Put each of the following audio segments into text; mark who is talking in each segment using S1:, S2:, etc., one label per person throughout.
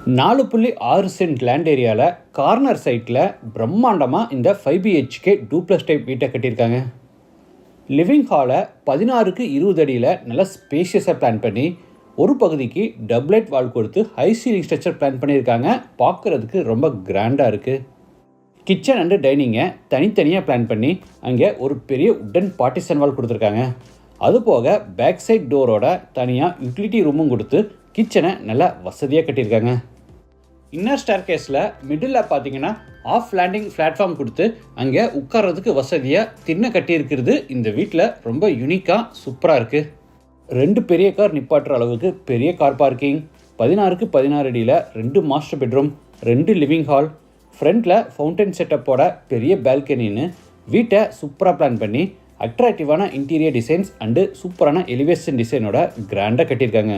S1: 4.6 cent land ஏரியாவில் corner சைட்டில் பிரம்மாண்டமாக இந்த 5 BHK டூப்ளஸ் டைப் வீட்டை கட்டியிருக்காங்க. லிவிங் ஹாலை 16x20 அடியில் நல்லா ஸ்பேஷியஸாக பிளான் பண்ணி ஒரு பகுதிக்கு டபுளைட் வால் கொடுத்து ஹை சீலிங் ஸ்ட்ரக்சர் பிளான் பண்ணியிருக்காங்க. பார்க்குறதுக்கு ரொம்ப கிராண்டாக இருக்குது. கிச்சன் அண்டு டைனிங்கை தனித்தனியாக பிளான் பண்ணி அங்கே ஒரு பெரிய உட்டன் பார்ட்டிஷன் வால் கொடுத்துருக்காங்க. அதுபோக பேக் சைட் டோரோட தனியாக யூட்டிலிட்டி ரூமும் கொடுத்து கிச்சனை நல்லா வசதியாக கட்டியிருக்காங்க. இன்னர் ஸ்டேர் கேஸில் மிடில் பார்த்தீங்கன்னா ஆஃப் லேண்டிங் பிளாட்ஃபார்ம் கொடுத்து அங்கே உட்கார்றதுக்கு வசதியாக திண்ணை கட்டியிருக்கிறது இந்த வீட்டில் ரொம்ப யூனிக்காக சூப்பராக இருக்குது. 2 பெரிய கார் நிப்பாட்டுற அளவுக்கு பெரிய கார் பார்க்கிங், 16x16 அடியில் 2 மாஸ்டர் பெட்ரூம், 2 லிவிங் ஹால், ஃப்ரண்ட்டில் ஃபவுண்டன் செட்டப்போட பெரிய பால்கனின்னு வீட்டை சூப்பராக பிளான் பண்ணி அட்ராக்டிவான இன்டீரியர் டிசைன்ஸ் அண்டு சூப்பரான எலிவேஷன் டிசைனோட கிராண்டாக கட்டியிருக்காங்க.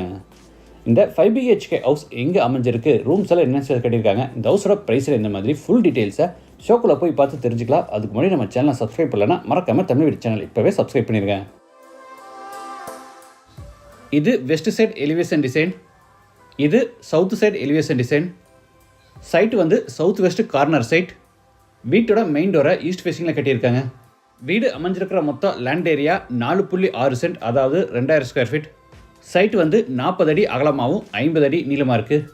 S1: இந்த 5 BHK ஹவுஸ் எங்கே அமைஞ்சிருக்கு, ரூம்ஸ் எல்லாம் என்ன கட்டியிருக்காங்க, இந்த ஹவுஸோட ப்ரைஸில் இந்த மாதிரி ஃபுல் டீட்டெயில்ஸை ஷோக்குள்ளே போய் பார்த்து தெரிஞ்சுக்கலாம். அதுக்கு முன்னாடி நம்ம சேனலை சப்ஸ்கிரைப் பண்ணலன்னா மறக்காமல் தமிழ் வீடு சேனல் இப்போவே சப்ஸ்கிரைப் பண்ணியிருக்கேன். இது வெஸ்ட் சைட் எலிவேஷன் டிசைன், இது south side elevation design. Site வந்து சவுத் வெஸ்ட் கார்னர் சைட். வீட்டோட மெயின் டோரை ஈஸ்ட் ஃபேஸிங்கில் கட்டியிருக்காங்க. வீடு அமைஞ்சிருக்கிற மொத்தம் லேண்ட் ஏரியா 4.6 சென்ட், அதாவது 2000 ஸ்கொயர் ஃபீட். சைட்டு வந்து 40 அடி அகலமாகவும் 50 அடி நீளமாக இருக்குது.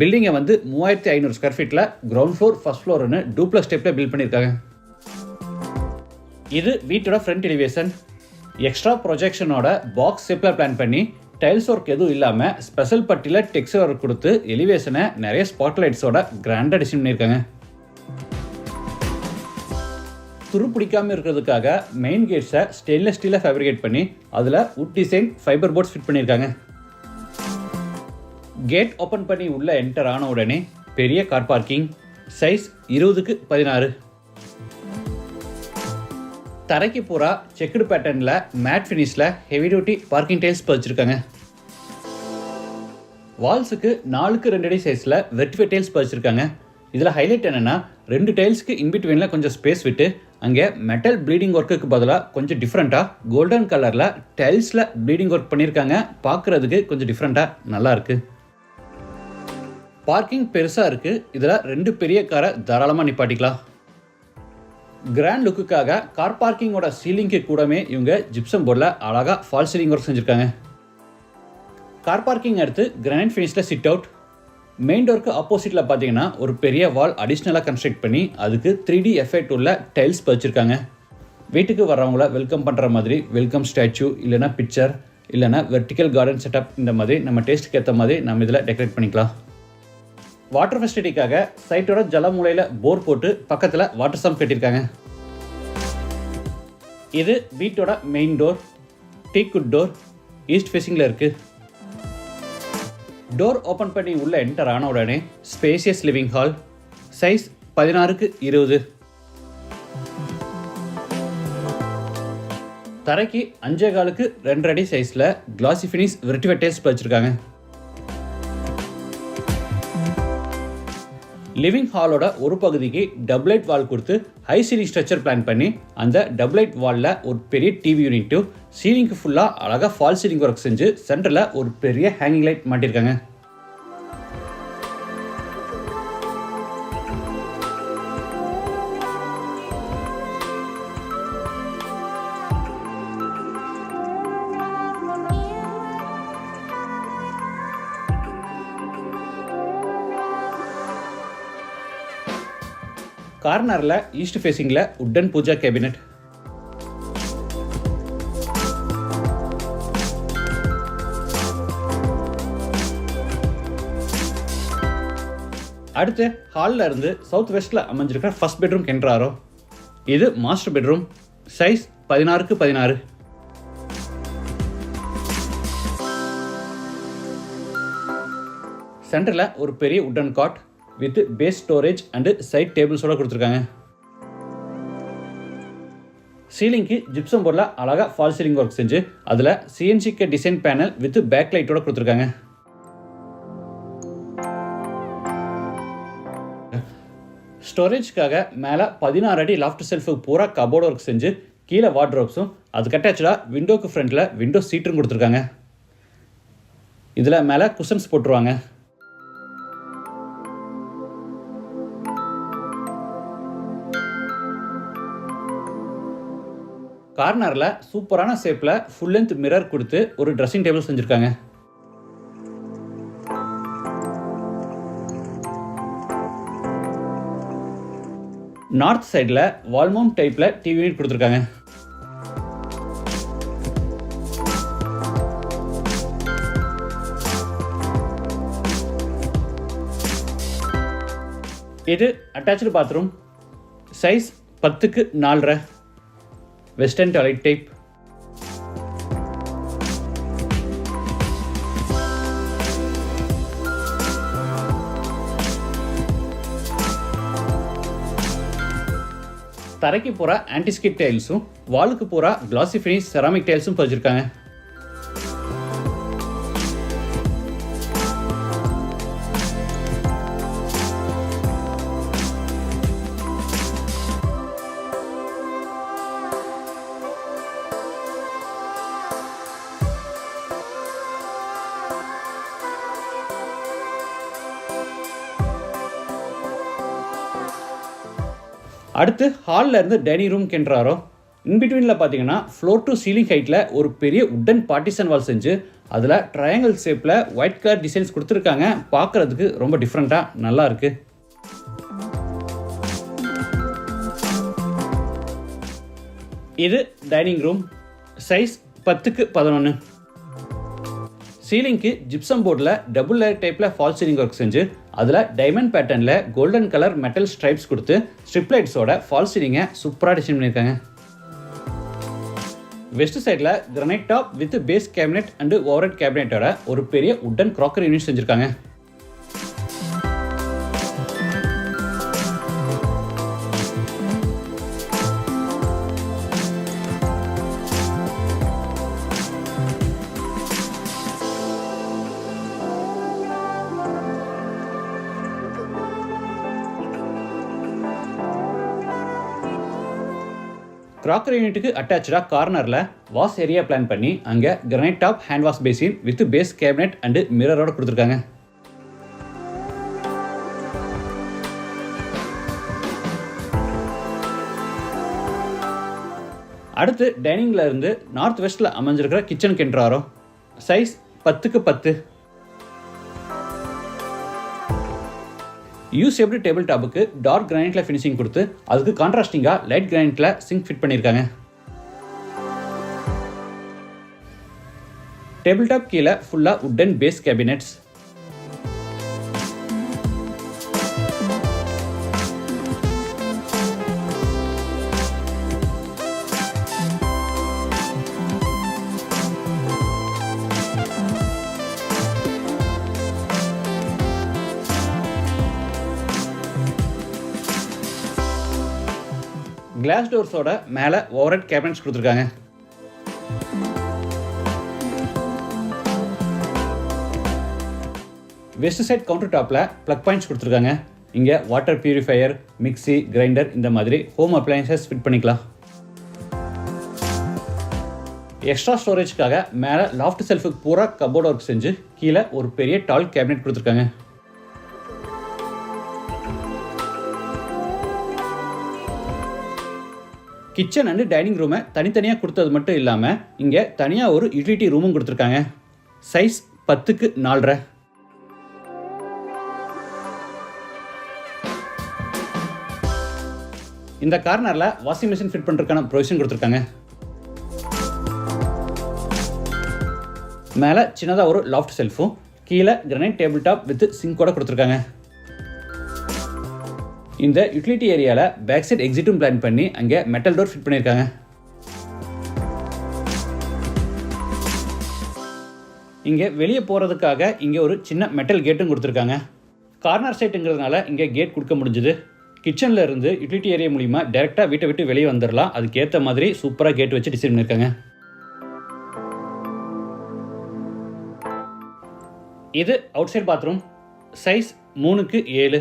S1: பில்டிங்கை வந்து 3500 ஸ்கொயர் ஃபீட்டில் கிரவுண்ட் ஃப்ளோர் ஃபர்ஸ்ட் ஃப்ளோர்னு டூப்ளஸ் ஸ்டெப்பில் பில்ட் பண்ணியிருக்காங்க. இது வீட்டோட ஃப்ரண்ட் எலிவேஷன். எக்ஸ்ட்ரா ப்ரொஜெக்ஷனோட பாக்ஸ் ஷேப்பில் பிளான் பண்ணி டைல்ஸ் ஒர்க் எதுவும் இல்லாமல் ஸ்பெஷல் பட்டியில் டெக்ஸ்சர் ஒர்க் கொடுத்து எலிவேஷனை நிறைய ஸ்பாட்லைட்ஸோட கிராண்டாக டிசைன் பண்ணியிருக்காங்க. துரு பிடிக்காமல் இருக்கிறதுக்காக மெயின் கேட்ஸை ஸ்டெயின்லெஸ் ஸ்டீலில் ஃபேப்ரிகேட் பண்ணி அதில் wood design fiber boards fit பண்ணியிருக்காங்க. கேட் ஓப்பன் பண்ணி உள்ளே என்டர் ஆன உடனே பெரிய கார் பார்க்கிங், சைஸ் 20x16. தரைக்கு பூரா செக்குடு பேட்டர்னில் மேட் ஃபினிஷில் ஹெவி டியூட்டி பார்க்கிங் டைல்ஸ் பதிச்சிருக்காங்க. வால்ஸுக்கு 4x2 அடி சைஸில் வெர்டிஃபை டைல்ஸ் பதிச்சிருக்காங்க. இதில் ஹைலைட் என்னென்னா 2 டைல்ஸ்க்கு இன்பிட்வீனில் கொஞ்சம் ஸ்பேஸ் விட்டு அங்கே மெட்டல் ப்ளீடிங் ஒர்க்குக்கு பதிலாக கொஞ்சம் டிஃப்ரெண்ட்டாக கோல்டன் கலரில் டைல்ஸில் ப்ளீடிங் ஒர்க் பண்ணியிருக்காங்க. பார்க்குறதுக்கு கொஞ்சம் டிஃப்ரெண்ட்டாக நல்லா இருக்குது. பார்க்கிங் பெருசாக இருக்குது. இதில் 2 பெரிய காரை தாராளமாக நிப்பாட்டிக்கலாம். கிராண்ட் லுக்குக்காக கார் பார்க்கிங்கோட சீலிங்க்கு கூடவே இவங்க ஜிப்சம் போர்டில் அழகாக ஃபால் சீலிங் ஒர்க் செஞ்சுருக்காங்க. கார் பார்க்கிங் அடுத்து கிரானைட் ஃபினிஷில் சிட் அவுட். மெயின் டோருக்கு ஆப்போசிட்டில் பார்த்தீங்கன்னா ஒரு பெரிய வால் அடிஷ்னலாக கன்ஸ்ட்ரக்ட் பண்ணி அதுக்கு 3D எஃபெக்ட் உள்ள டைல்ஸ் பதிச்சிருக்காங்க. வீட்டுக்கு வர்றவங்கள வெல்கம் பண்ணுற மாதிரி வெல்கம் ஸ்டாச்சு, இல்லைனா பிக்சர், இல்லைனா வெர்டிக்கல் கார்டன் செட்டப், இந்த மாதிரி நம்ம டேஸ்ட்டுக்கு ஏற்ற மாதிரி நம்ம இதில் டெக்கரேட் பண்ணிக்கலாம். வாட்டர் ஃபெசிலிட்டிக்காக சைட்டோட ஜலமூலையில் போர் போட்டு பக்கத்தில் வாட்டர் சம்ப் கட்டியிருக்காங்க. இது வீட்டோட main door. Teakwood door east ஃபேஸிங்கில் இருக்குது. டோர் ஓப்பன் பண்ணி உள்ளே என்டர் ஆன உடனே spacious living hall, size 16x20. தரைக்கு 5.25x2 அடி சைஸில் கிளாசி ஃபினிஷ் வெர்டிஃபை டைல்ஸ் பதிச்சிருக்காங்க. லிவிங் ஹாலோட ஒரு பகுதிக்கு டபுளைட் வால் கொடுத்து ஹை சீலிங் ஸ்ட்ரக்சர் பிளான் பண்ணி அந்த டபுளைட் வாலில் ஒரு பெரிய டிவி யூனிட்டும் சீலிங்க்கு ஃபுல்லாக அழகாக ஃபால் சீலிங் ஒர்க் செஞ்சு சென்டரில் ஒரு பெரிய ஹேங்கிங் லைட் மாட்டியிருக்காங்க. கார்னரில் ஈஸ்ட் ஃபேஸிங்கில் உட்டன் பூஜா கேபினட். அடுத்து ஹாலில் இருந்து சவுத் வெஸ்ட்டில் அமைஞ்சிருக்கிற ஃபர்ஸ்ட் பெட்ரூம் என்ட்ராரோ. இது மாஸ்டர் பெட்ரூம், சைஸ் 16x16. சென்டரில் ஒரு பெரிய wooden cot with base storage and side டேபிள்ஸோட கொடுத்துருக்காங்க. சீலிங்க்கு ஜிப்சம் போர்டில் அழகாக ஃபால் சீலிங் ஒர்க் செஞ்சு அதில் சிஎன்சிக்கு டிசைன் பேனல் வித் பேக் லைட்டோட கொடுத்துருக்காங்க. ஸ்டோரேஜ்க்காக மேலே 16 அடி லாஃப்ட் செல்ஃபுக்கு பூரா கபோர்டு ஒர்க் செஞ்சு கீழே வார்ட்ரோப்ஸும் அதுக்கு அட்டாச்சாக விண்டோக்கு ஃப்ரண்ட்டில் விண்டோ சீட்டும் கொடுத்துருக்காங்க. இதில் மேலே குஷன்ஸ் போட்டுருவாங்க. கார்னரில் சூப்பரான ஷேப்பில் ஃபுல் லென்த் மிரர் கொடுத்து ஒரு ட்ரெஸ்ஸிங் டேபிள் செஞ்சுருக்காங்க. நார்த் சைடில் வால் மவுண்ட் டைப்பில் டிவி யூனிட் கொடுத்துருக்காங்க. இது அட்டாச்சு பாத்ரூம். சைஸ் 10க்கு 4.5 வெஸ்டர்ன் டாய்லெட் டைப். தரைக்கு பூரா ஆன்டிஸ்கிட் டைல்ஸும் வாலுக்கு பூரா கிளாசி ஃபினிஷ் செராமிக் டைல்ஸும் பதிச்சிருக்காங்க. அடுத்து ஹாலில் இருந்து டைனிங் ரூம் கென்றாரோ. இன்பிட்வீனில் பார்த்தீங்கன்னா ஃப்ளோர் டு சீலிங் ஹைட்டில் ஒரு பெரிய உட்டன் பார்ட்டிஷன் வால் செஞ்சு அதில் ட்ரையாங்கிள் ஷேப்பில் ஒயிட் கலர் டிசைன்ஸ் கொடுத்துருக்காங்க. பார்க்குறதுக்கு ரொம்ப டிஃப்ரெண்ட்டாக நல்லா இருக்குது. இது டைனிங் ரூம். சைஸ் 10க்கு 11. சீலிங்க்கு ஜிப்சம் போர்டில் டபுள் லேயர் டைப்பில் ஃபால் சீலிங் ஒர்க் செஞ்சு அதில் டைமண்ட் பேட்டர்னில் கோல்டன் கலர் மெட்டல் ஸ்ட்ரைப்ஸ் கொடுத்து ஸ்ட்ரிப் லைட்ஸோட ஃபால் சீலிங்கை சூப்பராக டிசைன் பண்ணியிருக்காங்க. வெஸ்ட் சைடில் granite top with base cabinet and overhead கேபினெட்டோட ஒரு பெரிய உட்டன் கிராக்கரி யூனிட் செஞ்சுருக்காங்க. கிராக்கரி யூனிட்டுக்கு அட்டாச்சாக கார்னரில் வாஷ் ஏரியா பிளான் பண்ணி அங்கே granite top hand wash basin with base cabinet and மிரரோட கொடுத்துருக்காங்க. அடுத்து டைனிங்கில் இருந்து நார்த் வெஸ்ட்டில் அமைஞ்சிருக்கிற கிச்சன் கென்றாரோ. சைஸ் 10க்கு 10. யூ ஷேப்டு டேபிள் டாப்புக்கு டார்க் கிரானைட்டில் ஃபினிஷிங் கொடுத்து அதுக்கு கான்ட்ராஸ்டிங்காக லைட் கிரானைட்டில் சிங்க் ஃபிட் பண்ணியிருக்காங்க. டேபிள் டாப் கீழே ஃபுல்லாக உட்டன் பேஸ் கேபினெட்ஸ். கிளாஸ் டோர்ஸோட மேலே ஓவர்ஹெட் கேபினட்ஸ் கொடுத்துருக்காங்க. வெஸ்ட் சைட் கவுண்டர் டாப்பில் ப்ளக் பாயிண்ட்ஸ் கொடுத்துருக்காங்க. இங்கே வாட்டர் பியூரிஃபையர், மிக்சி, கிரைண்டர் இந்த மாதிரி ஹோம் அப்ளையன்சஸ் ஃபிட் பண்ணிக்கலாம். எக்ஸ்ட்ரா ஸ்டோரேஜ்க்காக மேலே லாஃப்ட் செல்ஃபுக்கு பூரா கபோர்ட் ஒர்க் செஞ்சு கீழே ஒரு பெரிய டால் கேபினெட் கொடுத்துருக்காங்க. கிச்சன் அண்டு டைனிங் ரூமை தனித்தனியாக கொடுத்தது மட்டும் இல்லாமல் இங்கே தனியாக ஒரு யூட்டிலிட்டி ரூமும் கொடுத்துருக்காங்க. சைஸ் 10க்கு 4.5. இந்த கார்னரில் வாஷிங் மிஷின் ஃபிட் பண்ணுறதுக்கான ப்ரொவிஷன் கொடுத்துருக்காங்க. மேலே சின்னதாக ஒரு லாஃப்ட் செல்ஃபும் கீழே கிரானைட் டேபிள் டாப் வித் சிங்கோட கொடுத்துருக்காங்க. இந்த யூட்டிலிட்டி ஏரியாவில் பேக் சைட் எக்ஸிட்டும் பிளான் பண்ணி அங்கே மெட்டல் டோர் ஃபிட் பண்ணியிருக்காங்க. இங்கே வெளியே போகிறதுக்காக இங்கே ஒரு சின்ன மெட்டல் கேட்டும் கொடுத்துருக்காங்க. கார்னர் சைட்டுங்கிறதுனால இங்கே கேட் கொடுக்க முடிஞ்சுது. கிச்சனில் இருந்து யூட்டிலிட்டி ஏரியா மூலிமா டேரெக்டாக வீட்டை விட்டு வெளியே வந்துடலாம். அதுக்கேற்ற மாதிரி சூப்பராக கேட் வச்சு டிசைன் பண்ணியிருக்காங்க. இது அவுட் சைட் பாத்ரூம். சைஸ் 3க்கு 7.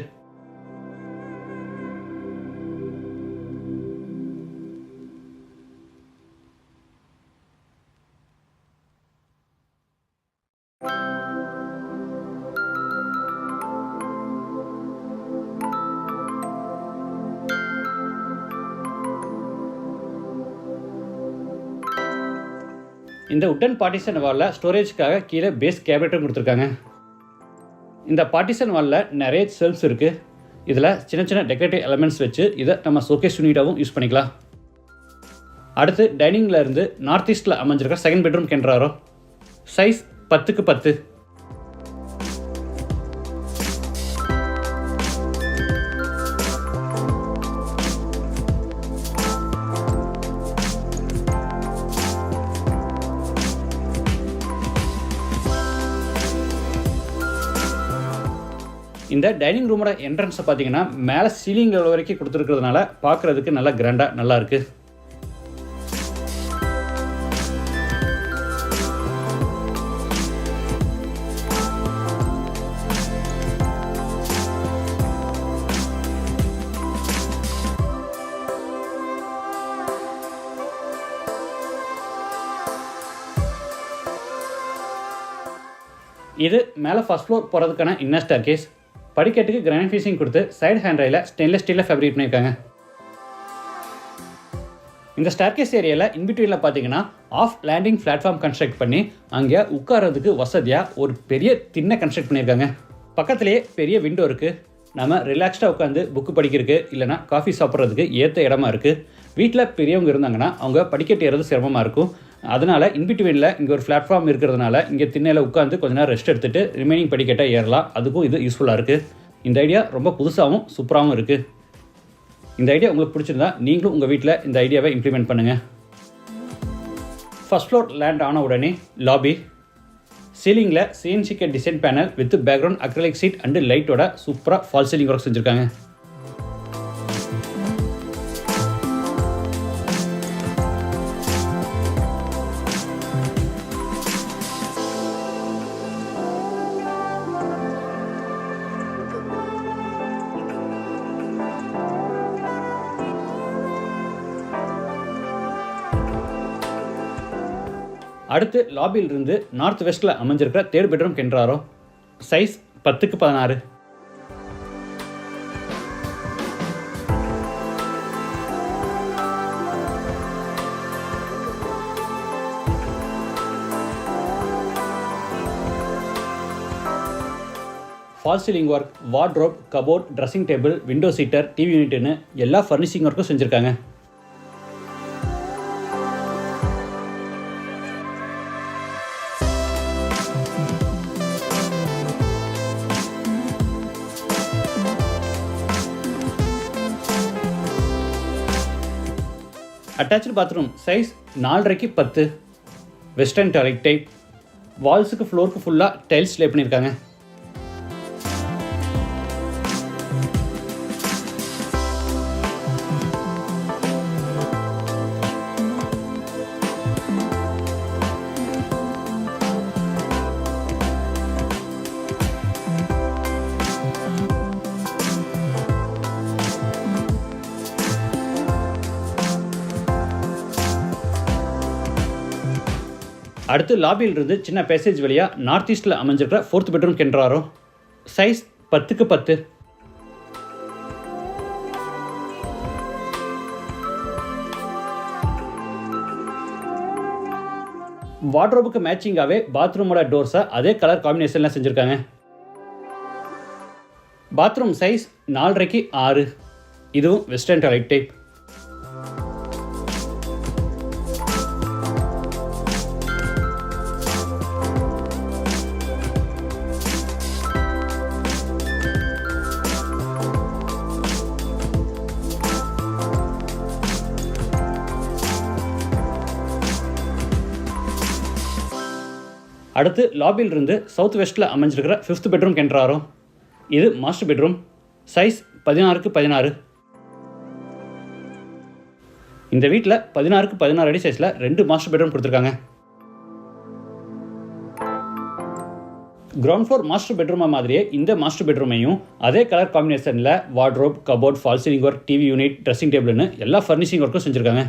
S1: இந்த உட்டன் பார்ட்டிஷன் வாலில் ஸ்டோரேஜ்க்காக கீழே பேஸ் கேபினட்டும் கொடுத்துருக்காங்க. இந்த பார்ட்டிஷன் வாலில் நிறைய செல்ஃப்ஸ் இருக்குது. இதில் சின்ன சின்ன டெக்கரேட்டிவ் எலமெண்ட்ஸ் வச்சு இதை நம்ம ஷோகேஸ் யூனிட்டாகவும் யூஸ் பண்ணிக்கலாம். அடுத்து டைனிங்கில் இருந்து நார்த் ஈஸ்ட்டில் அமைஞ்சிருக்கிற செகண்ட் பெட்ரூம் கேன்றாரோ. சைஸ் 10க்கு 10. இந்த டைனிங் ரூமோட என்ட்ரன்ஸை பார்த்தீங்கன்னா மேலே சீலிங் லெவல் வரைக்கும் கொடுத்துருக்கிறதுனால பார்க்குறதுக்கு நல்லா கிராண்டாக நல்லா இருக்குது. இது மேலே ஃபர்ஸ்ட் ஃப்ளோர் போகிறதுக்கான இன்னர் ஸ்டேர்கேஸ். படிக்கட்டுக்கு கிரானைட் ஃபினிஷிங் கொடுத்து சைடு ஹேண்ட் ரயில ஸ்டெயின்லெஸ் ஸ்டீலில் ஃபேப்ரிக் பண்ணியிருக்காங்க. இந்த ஸ்டேர்கேஸ் ஏரியாவில் இன்பிட்வீனில் பார்த்தீங்கன்னா ஆஃப் லேண்டிங் பிளாட்ஃபார்ம் கன்ஸ்ட்ரக்ட் பண்ணி அங்கே உட்காரதுக்கு வசதியாக ஒரு பெரிய திண்ணை கன்ஸ்ட்ரக்ட் பண்ணியிருக்காங்க. பக்கத்துலேயே பெரிய விண்டோ இருக்குது. நம்ம ரிலாக்ஸ்டாக உட்காந்து புக்கு படிக்கிறதுக்கு இல்லைனா காஃபி சாப்பிட்றதுக்கு ஏற்ற இடமா இருக்குது. வீட்டில் பெரியவங்க இருந்தாங்கன்னா அவங்க படிக்கட்டு ஏறது சிரமமாக இருக்கும். அதனால் இன்பிட்வீனில் இங்கே ஒரு பிளாட்ஃபார்ம் இருக்கிறதுனால இங்கே திண்ணையில் உட்காந்து கொஞ்ச நேரம் ரெஸ்ட் எடுத்துகிட்டு ரிமைனிங் படிக்கட்டை ஏறலாம். அதுக்கும் இது யூஸ்ஃபுல்லாக இருக்குது. இந்த ஐடியா ரொம்ப புதுசாகவும் சூப்பராகவும் இருக்குது. இந்த ஐடியா உங்களுக்கு பிடிச்சிருந்தா நீங்களும் உங்கள் வீட்டில் இந்த ஐடியாவை இம்ப்ளிமெண்ட் பண்ணுங்கள். ஃபர்ஸ்ட் ஃப்ளோர் லேண்ட் ஆன உடனே லாபி. சீலிங்கில் சிஎன்சிகே design panel with background acrylic sheet and லைட்டோட சூப்பராக ஃபால் சீலிங் ஒர்க் செஞ்சுருக்காங்க. அடுத்து லாபியிலிருந்து நார்த் வெஸ்ட்டில் அமைஞ்சிருக்கிற தேர்ட் பெட்ரூம் கென்றாரோ. சைஸ் 10க்கு 16. False ceiling work, wardrobe, cupboard, dressing table, window seater, TV யூனிட்னு எல்லா ஃபர்னிஷிங் ஒர்க்கும் செஞ்சுருக்காங்க. அட்டாச்சு பாத்ரூம் சைஸ் 4.5க்கு 10. Western toilet type. வால்ஸுக்கு ஃப்ளோருக்கு ஃபுல்லாக டைல்ஸ் லே பண்ணியிருக்காங்க. அடுத்து லாபியிலிருந்து சின்ன பேசேஜ் வழியாக நார்த் ஈஸ்ட்டில் அமைஞ்சிருக்கிற ஃபோர்த் பெட்ரூம் கென்றாரோ. சைஸ் 10க்கு 10. வார்ட்ரோபுக்கு மேட்சிங்காகவே பாத்ரூமோட டோர்ஸை அதே கலர் காம்பினேஷனில் செஞ்சுருக்காங்க. பாத்ரூம் சைஸ் 4.5க்கு 6. இதுவும் வெஸ்டர்ன் டாய்லெட் டைப். அடுத்து லாபியிலிருந்து சவுத் வெஸ்ட்டில் அமைஞ்சிருக்கிற 5th பெட்ரூம் கென்றாரோ. இது மாஸ்டர் பெட்ரூம். சைஸ் 16க்கு 16. இந்த வீட்டில் 16க்கு 16 அடி சைஸில் 2 மாஸ்டர் பெட்ரூம் கொடுத்துருக்காங்க. கிரவுண்ட் ஃப்ளோர் மாஸ்டர் பெட்ரூமை மாதிரியே இந்த மாஸ்டர் பெட்ரூமையும் அதே கலர் காம்பினேஷனில் wardrobe, cupboard, false ceiling work, TV unit, dressing டேபிள்னு எல்லா ஃபர்னிஷிங் ஒர்க்கும் செஞ்சுருக்காங்க.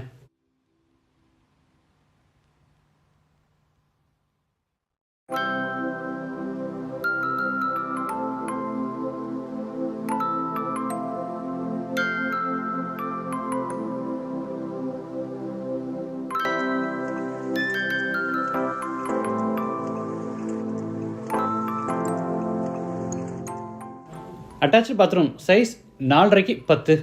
S1: Attach bathroom size 4.5x10.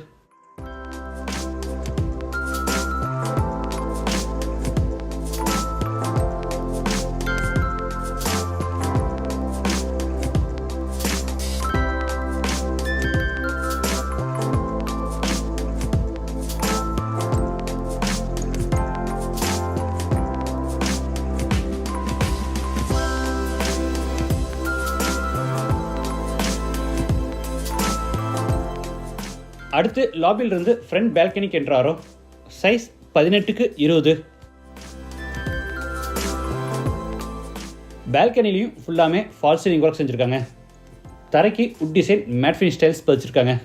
S1: அடுத்து லாபியிலிருந்து ஃப்ரண்ட் பால்கனிக்கு என்றாரோ சைஸ் 18x20. பால்கனிலையும் ஃபுல்லாமே ஃபால் சீலிங் ஒர்க் செஞ்சுருக்காங்க. தரைக்கு wood design matte finish tiles பதிச்சிருக்காங்க.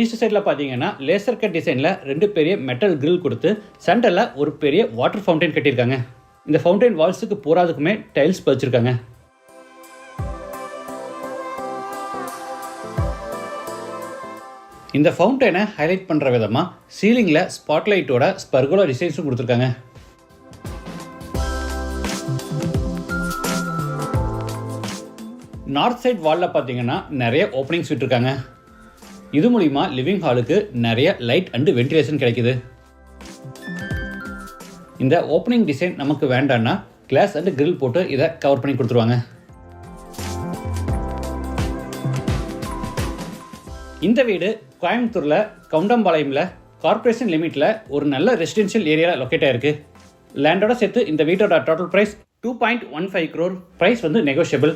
S1: ஈஸ்ட் சைடில் பார்த்தீங்கன்னா லேசர் கட் டிசைனில் 2 பெரிய மெட்டல் கிரில் கொடுத்து சென்டரில் ஒரு பெரிய வாட்டர் ஃபவுண்டைன் கட்டியிருக்காங்க. இந்த ஃபவுண்டைன் வால்ஸுக்கு பூராதுக்குமே டைல்ஸ் பதிச்சிருக்காங்க. இந்த ஃபவுண்டைனை ஹைலைட் பண்ணுற விதமாக சீலிங்கில் ஸ்பாட்லைட்டோட ஸ்பர்குலா டிசைன்ஸும் கொடுத்துருக்காங்க. நார்த் சைட் வாலில் பார்த்தீங்கன்னா நிறைய ஓப்பனிங்ஸ் விட்டுருக்காங்க. இது மூலிமா லிவிங் ஹாலுக்கு நிறைய லைட் அண்டு வென்டிலேஷன் கிடைக்குது. இந்த ஓப்பனிங் டிசைன் நமக்கு வேண்டான்னா கிளாஸ் அண்டு கிரில் போட்டு இதை கவர் பண்ணி கொடுத்துருவாங்க. இந்த வீடு கோயம்புத்தூரில் கவுண்டம்பாளையமில் கார்ப்பரேஷன் லிமிட்டில் ஒரு நல்ல ரெசிடென்ஷியல் ஏரியாவில் லொக்கேட் ஆயிருக்கு. லேண்டோட சேர்த்து இந்த வீட்டோட டோட்டல் ப்ரைஸ் 2.15 crore. ப்ரைஸ் வந்து நெகோஷியபிள்.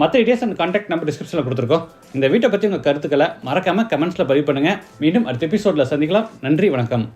S1: மற்ற டீடைல்ஸ் அண்ட் கான்டாக்ட் நம்பர் டிஸ்கிரிப்ஷனில் கொடுத்துருக்கோம். இந்த வீட்டை பற்றி உங்கள் கருத்துக்களை மறக்காமல் கமெண்ட்ஸில் பதிவு பண்ணுங்கள். மீண்டும் அடுத்த எபிசோடில் சந்திக்கலாம். நன்றி, வணக்கம்.